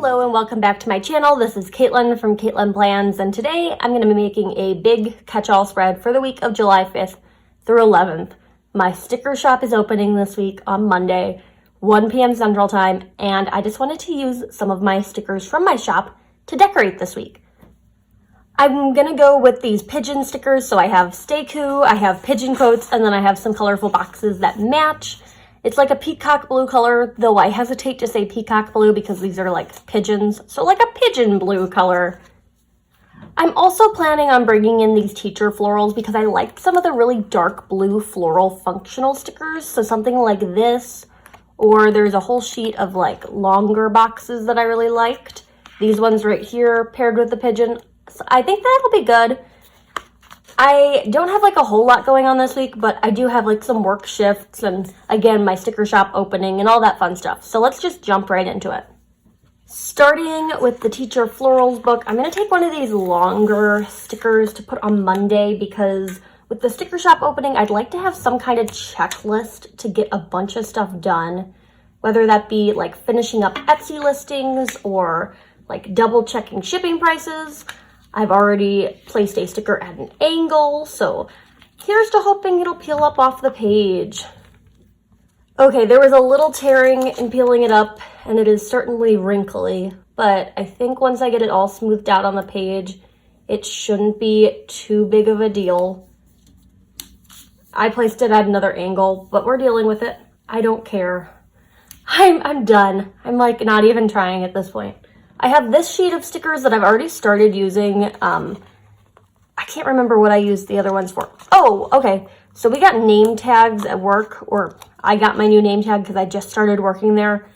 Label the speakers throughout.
Speaker 1: Hello and welcome back to my channel. This is Katelyn from Katelyn Plans, and today I'm going to be making a big catch-all spread for the week of July 5th through 11th. My sticker shop is opening this week on Monday, 1 p.m. Central Time, and I just wanted to use some of my stickers from my shop to decorate this week. I'm going to go with these pigeon stickers, so I have Stay Coo, I have pigeon quotes, and then I have some colorful boxes that match. It's like a peacock blue color, though I hesitate to say peacock blue because these are like pigeons, so like a pigeon blue color. I'm also planning on bringing in these teacher florals because I liked some of the really dark blue floral functional stickers, so something like this, or there's a whole sheet of like longer boxes that I really liked. These ones right here paired with the pigeon, so I think that'll be good. I don't have like a whole lot going on this week, but I do have like some work shifts and again, my sticker shop opening and all that fun stuff. So let's just jump right into it. Starting with the Teacher Florals book, I'm going to take one of these longer stickers to put on Monday because with the sticker shop opening, I'd like to have some kind of checklist to get a bunch of stuff done, whether that be like finishing up Etsy listings or like double checking shipping prices. I've already placed a sticker at an angle, so here's to hoping it'll peel up off the page. Okay, there was a little tearing in peeling it up, and it is certainly wrinkly, but I think once I get it all smoothed out on the page, it shouldn't be too big of a deal. I placed it at another angle, but we're dealing with it. I don't care. I'm done. I'm like not even trying at this point. I have this sheet of stickers that I've already started using. I can't remember what I used the other ones for. Oh, okay. So we got name tags at work, or I got my new name tag because I just started working there,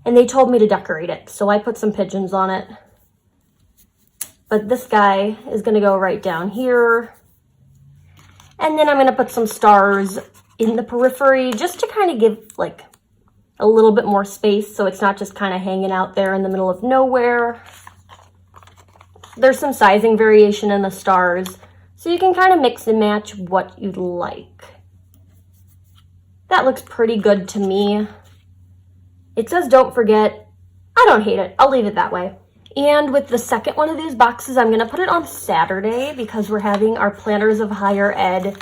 Speaker 1: and they told me to decorate it. So I put some pigeons on it. But this guy is going to go right down here. And then I'm going to put some stars in the periphery just to kind of give like a little bit more space so it's not just kind of hanging out there in the middle of nowhere. There's some sizing variation in the stars, so you can kind of mix and match what you'd like. That looks pretty good to me. It says don't forget. I don't hate it. I'll leave it that way. And with the second one of these boxes, I'm going to put it on Saturday because we're having our Planners of Higher Ed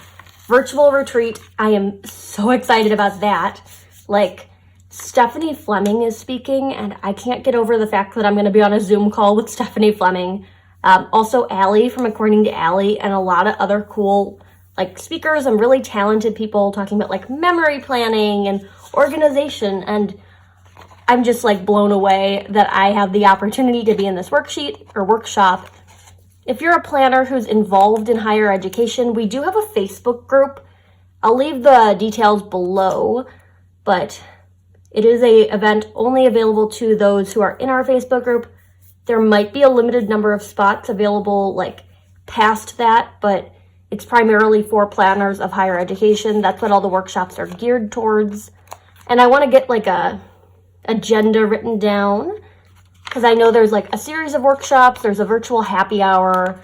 Speaker 1: virtual retreat. I am so excited about that. Like, Stephanie Fleming is speaking, and I can't get over the fact that I'm going to be on a Zoom call with Stephanie Fleming. Also Allie from According to Allie, and a lot of other cool like speakers and really talented people talking about like memory planning and organization. And I'm just like blown away that I have the opportunity to be in this worksheet or workshop. If you're a planner who's involved in higher education, we do have a Facebook group. I'll leave the details below, but it is an event only available to those who are in our Facebook group. There might be a limited number of spots available like past that, but it's primarily for planners of higher education. That's what all the workshops are geared towards. And I want to get like a agenda written down because I know there's like a series of workshops. There's a virtual happy hour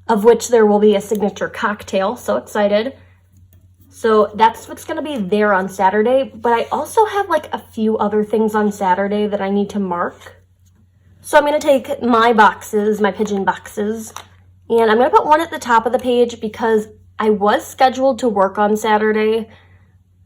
Speaker 1: of which there will be a signature cocktail. So excited. So that's what's going to be there on Saturday, but I also have like a few other things on Saturday that I need to mark. So I'm going to take my boxes, my pigeon boxes, and I'm going to put one at the top of the page because I was scheduled to work on Saturday.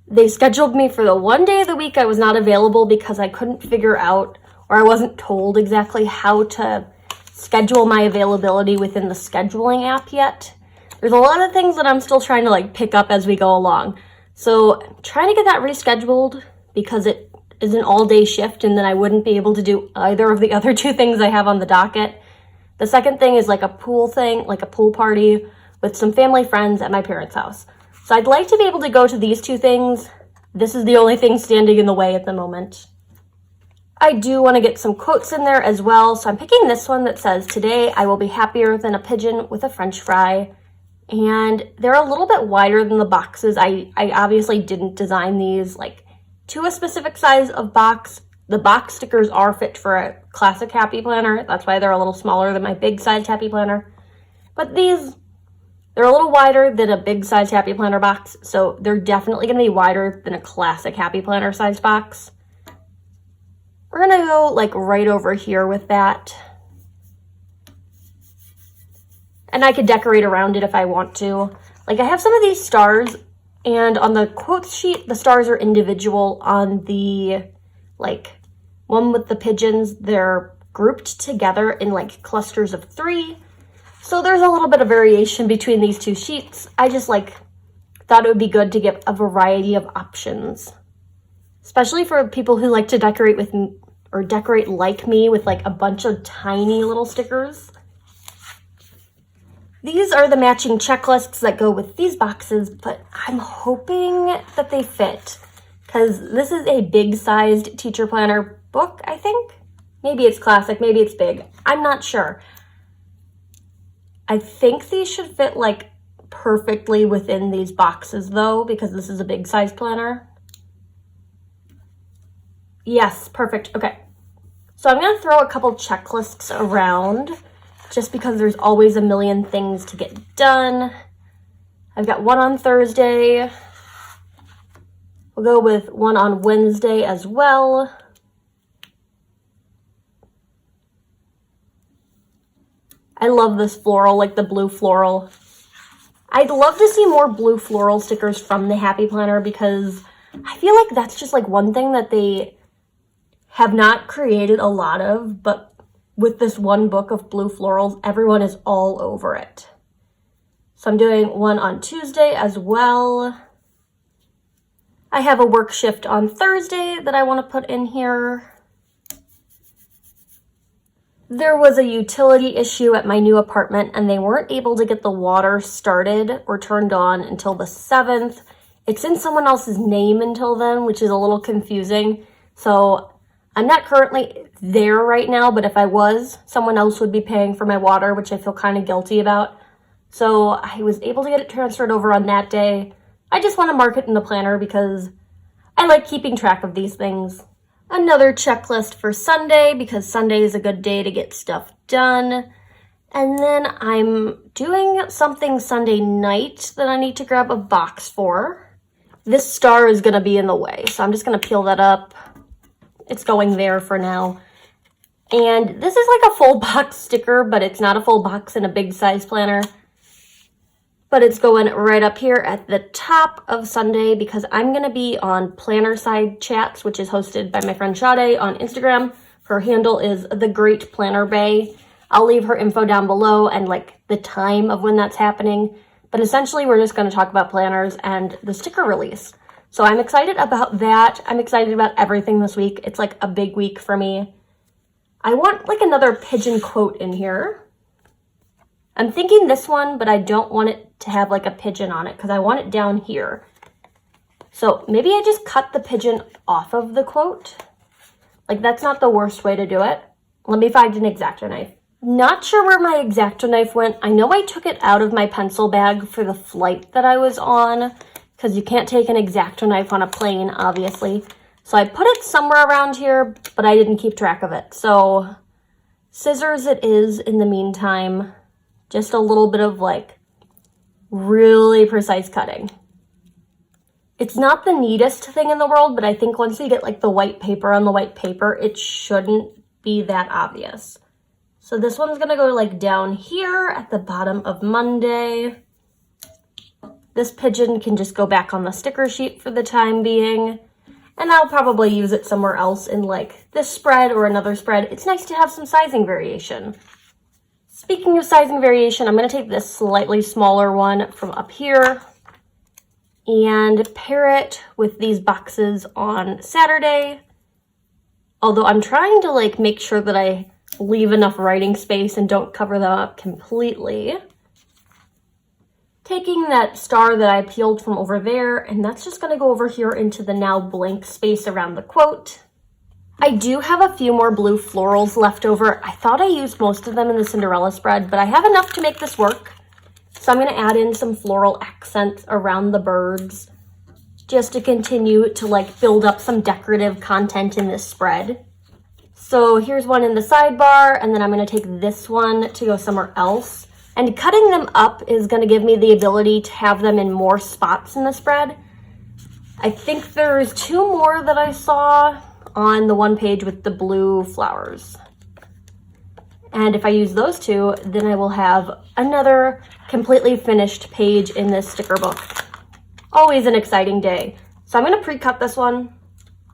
Speaker 1: They scheduled me for the one day of the week I was not available because I couldn't figure out, or I wasn't told exactly how to schedule my availability within the scheduling app yet. There's a lot of things that I'm still trying to like pick up as we go along. So I'm trying to get that rescheduled because it is an all-day shift and then I wouldn't be able to do either of the other two things I have on the docket. The second thing is like a pool thing, like a pool party with some family friends at my parents' house. So I'd like to be able to go to these two things. This is the only thing standing in the way at the moment. I do want to get some quotes in there as well. So I'm picking this one that says, "Today I will be happier than a pigeon with a French fry." And they're a little bit wider than the boxes. I obviously didn't design these like to a specific size of box. The box stickers are fit for a classic Happy Planner. That's why they're a little smaller than my big size Happy Planner. But these, they're a little wider than a big size Happy Planner box. So they're definitely going to be wider than a classic Happy Planner size box. We're gonna go like right over here with that. And I could decorate around it if I want to. Like I have some of these stars, and on the quotes sheet, the stars are individual. On the like one with the pigeons, they're grouped together in like clusters of 3. So there's a little bit of variation between these two sheets. I just like thought it would be good to get a variety of options, especially for people who like to decorate with or decorate like me with like a bunch of tiny little stickers. These are the matching checklists that go with these boxes, but I'm hoping that they fit because this is a big sized teacher planner book, I think. Maybe it's classic, maybe it's big. I'm not sure. I think these should fit like perfectly within these boxes though, because this is a big size planner. Yes, perfect. Okay. So I'm going to throw a couple checklists around just because there's always a million things to get done. I've got one on Thursday. We'll go with one on Wednesday as well. I love this floral, like the blue floral. I'd love to see more blue floral stickers from the Happy Planner because I feel like that's just like one thing that they have not created a lot of, but with this one book of blue florals, everyone is all over it. So I'm doing one on Tuesday as well. I have a work shift on Thursday that I want to put in here. There was a utility issue at my new apartment and they weren't able to get the water started or turned on until the 7th. It's in someone else's name until then, which is a little confusing. So I'm not currently there right now, but if I was, someone else would be paying for my water, which I feel kind of guilty about. So I was able to get it transferred over on that day. I just want to mark it in the planner because I like keeping track of these things. Another checklist for Sunday because Sunday is a good day to get stuff done. And then I'm doing something Sunday night that I need to grab a box for. This star is going to be in the way, so I'm just going to peel that up. It's going there for now. And this is like a full box sticker, but it's not a full box in a big size planner. But it's going right up here at the top of Sunday because I'm going to be on Plannerside Chats, which is hosted by my friend Sade on Instagram. Her handle is The Great Planner Bay. I'll leave her info down below and like the time of when that's happening. But essentially, we're just going to talk about planners and the sticker release. So I'm excited about that. I'm excited about everything this week. It's like a big week for me. I want like another pigeon quote in here. I'm thinking this one, but I don't want it to have like a pigeon on it because I want it down here. So maybe I just cut the pigeon off of the quote. Like that's not the worst way to do it. Let me find an X-Acto knife. Not sure where my X-Acto knife went. I know I took it out of my pencil bag for the flight that I was on because you can't take an X-Acto knife on a plane, obviously. So I put it somewhere around here, but I didn't keep track of it. So scissors it is in the meantime. Just a little bit of like really precise cutting. It's not the neatest thing in the world, but I think once we get like the white paper on the white paper, it shouldn't be that obvious. So this one's gonna go like down here at the bottom of Monday. This pigeon can just go back on the sticker sheet for the time being. And I'll probably use it somewhere else in like this spread or another spread. It's nice to have some sizing variation. Speaking of sizing variation, I'm going to take this slightly smaller one from up here and pair it with these boxes on Saturday. Although I'm trying to like make sure that I leave enough writing space and don't cover them up completely. Taking that star that I peeled from over there, and that's just going to go over here into the now blank space around the quote. I do have a few more blue florals left over. I thought I used most of them in the Cinderella spread, but I have enough to make this work. So I'm going to add in some floral accents around the birds just to continue to like build up some decorative content in this spread. So here's one in the sidebar, and then I'm going to take this one to go somewhere else. And cutting them up is going to give me the ability to have them in more spots in the spread. I think there's 2 more that I saw on the one page with the blue flowers. And if I use those two, then I will have another completely finished page in this sticker book. Always an exciting day. So I'm gonna pre-cut this one,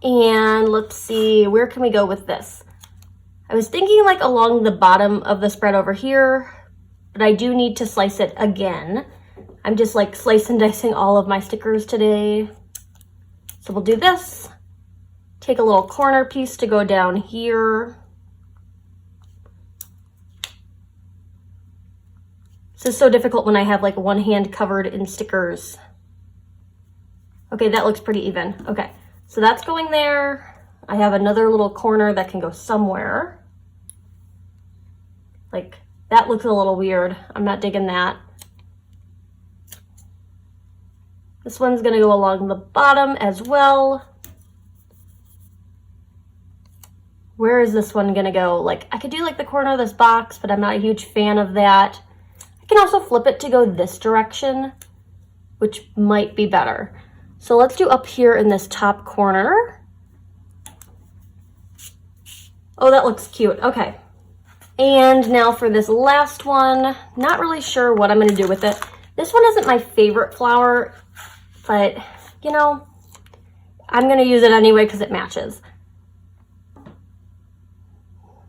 Speaker 1: and let's see, where can we go with this? I was thinking like along the bottom of the spread over here, but I do need to slice it again. I'm just like slice and dicing all of my stickers today. So we'll do this. Take a little corner piece to go down here. This is so difficult when I have like one hand covered in stickers. Okay, that looks pretty even. Okay, so that's going there. I have another little corner that can go somewhere. Like, that looks a little weird. I'm not digging that. This one's gonna go along the bottom as well. Where is this one gonna go? Like, I could do like the corner of this box, but I'm not a huge fan of that. I can also flip it to go this direction, which might be better. So let's do up here in this top corner. Oh, that looks cute. Okay. And now for this last one, not really sure what I'm going to do with it. This one isn't my favorite flower, but you know, I'm going to use it anyway because it matches.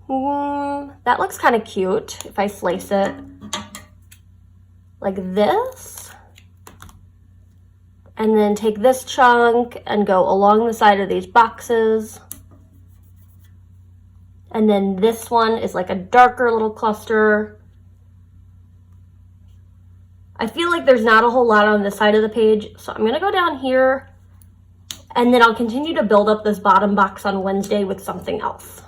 Speaker 1: That looks kind of cute if I slice it like this, and then take this chunk and go along the side of these boxes. And then this one is like a darker little cluster. I feel like there's not a whole lot on this side of the page, so I'm gonna go down here, and then I'll continue to build up this bottom box on Wednesday with something else.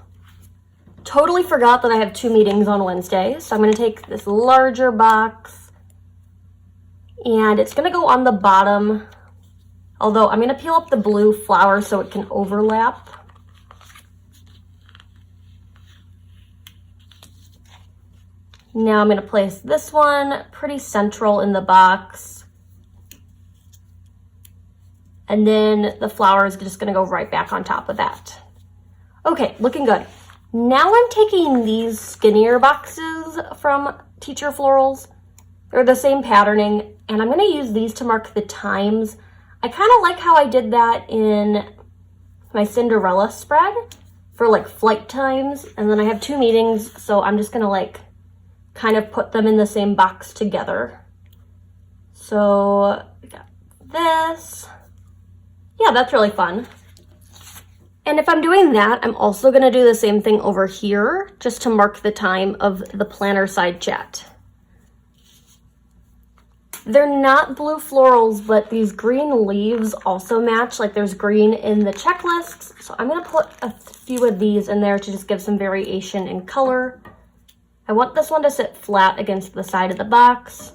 Speaker 1: Totally forgot that I have 2 meetings on Wednesday, so I'm gonna take this larger box, and it's gonna go on the bottom, although I'm gonna peel up the blue flower so it can overlap. Now I'm gonna place this one pretty central in the box. And then the flower is just gonna go right back on top of that. Okay, looking good. Now I'm taking these skinnier boxes from Teacher Florals. They're the same patterning, and I'm gonna use these to mark the times. I kind of like how I did that in my Cinderella spread for like flight times, and then I have 2 meetings, so I'm just gonna like kind of put them in the same box together. So we got this. Yeah, that's really fun. And if I'm doing that, I'm also gonna do the same thing over here just to mark the time of the Plannerside Chat. They're not blue florals, but these green leaves also match. Like there's green in the checklists. So I'm gonna put a few of these in there to just give some variation in color. I want this one to sit flat against the side of the box.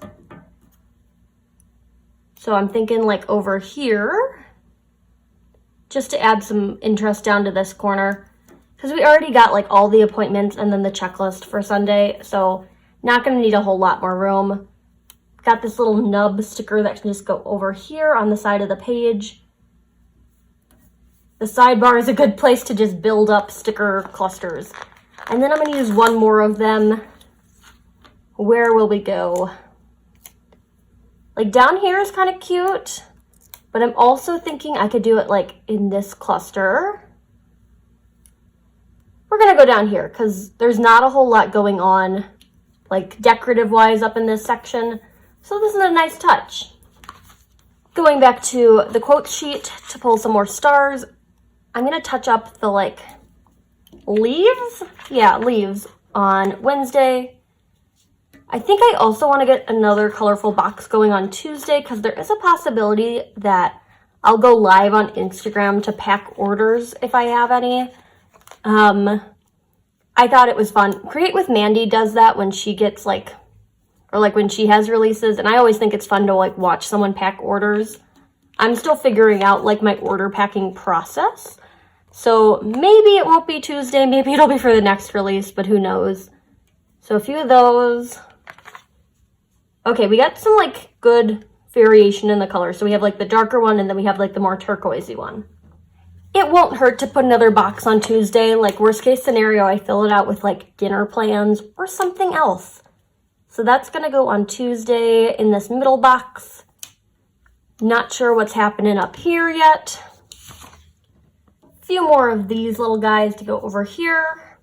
Speaker 1: So I'm thinking like over here, just to add some interest down to this corner, because we already got like all the appointments and then the checklist for Sunday. So not gonna need a whole lot more room. Got this little nub sticker that can just go over here on the side of the page. The sidebar is a good place to just build up sticker clusters. And then I'm gonna use one more of them. Where will we go? Like down here is kind of cute, but I'm also thinking I could do it like in this cluster. We're gonna go down here because there's not a whole lot going on like decorative wise up in this section. So this is a nice touch. Going back to the quote sheet to pull some more stars, I'm gonna touch up the like leaves. Yeah, leaves on Wednesday. I think I also want to get another colorful box going on Tuesday because there is a possibility that I'll go live on Instagram to pack orders if I have any. I thought it was fun. Create with Mandy does that when she gets like, or like when she has releases, and I always think it's fun to like watch someone pack orders. I'm still figuring out like my order packing process. So maybe it won't be Tuesday, maybe it'll be for the next release, but who knows. So a few of those. Okay, we got some like good variation in the color. So we have like the darker one and then we have like the more turquoisey one. It won't hurt to put another box on Tuesday. Like, worst case scenario, I fill it out with like dinner plans or something else. So that's gonna go on Tuesday in this middle box. Not sure what's happening up here yet. A few more of these little guys to go over here.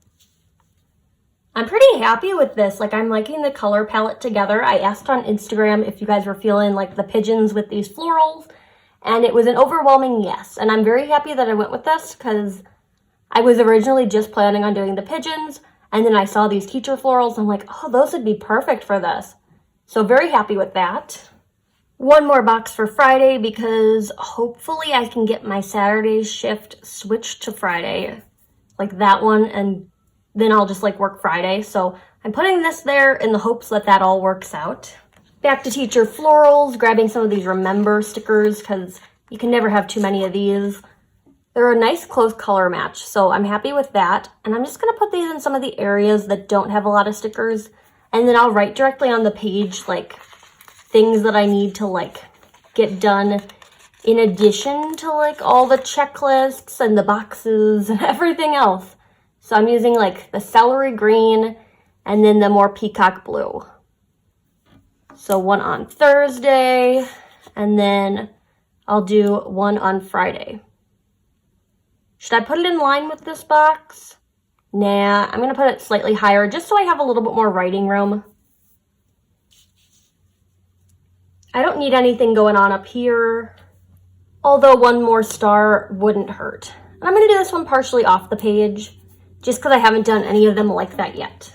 Speaker 1: I'm pretty happy with this. Like, I'm liking the color palette together. I asked on Instagram if you guys were feeling like the pigeons with these florals, and it was an overwhelming yes. And I'm very happy that I went with this because I was originally just planning on doing the pigeons, and then I saw these teacher florals. And I'm like, oh, those would be perfect for this. So very happy with that. One more box for Friday because hopefully I can get my Saturday shift switched to Friday, like that one, and then I'll just like work Friday. So I'm putting this there in the hopes that that all works out. Back to teacher florals, grabbing some of these remember stickers because you can never have too many of these. They're a nice close color match, so I'm happy with that. And I'm just gonna put these in some of the areas that don't have a lot of stickers, and then I'll write directly on the page like things that I need to like get done in addition to like all the checklists and the boxes and everything else. So I'm using like the celery green and then the more peacock blue. So one on Thursday, and then I'll do one on Friday. Should I put it in line with this box? Nah, I'm gonna put it slightly higher just so I have a little bit more writing room. I don't need anything going on up here, although one more star wouldn't hurt. And I'm gonna do this one partially off the page, just because I haven't done any of them like that yet.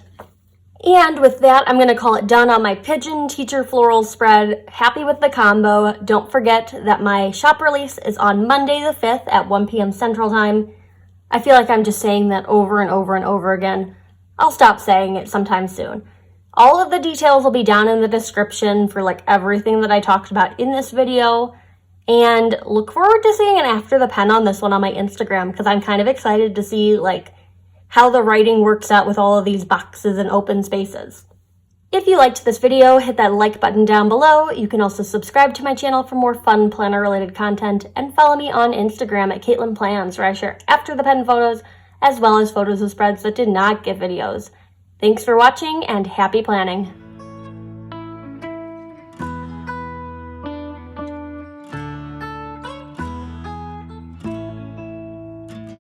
Speaker 1: And with that, I'm going to call it done on my Pigeon Teacher Floral spread. Happy with the combo. Don't forget that my shop release is on Monday the 5th at 1 p.m. Central Time. I feel like I'm just saying that over and over and over again. I'll stop saying it sometime soon. All of the details will be down in the description for like everything that I talked about in this video. And look forward to seeing an after the pen on this one on my Instagram because I'm kind of excited to see like how the writing works out with all of these boxes and open spaces. If you liked this video, hit that like button down below. You can also subscribe to my channel for more fun planner related content and follow me on Instagram at Katelyn Plans, where I share after the pen photos as well as photos of spreads that did not get videos. Thanks for watching and happy planning.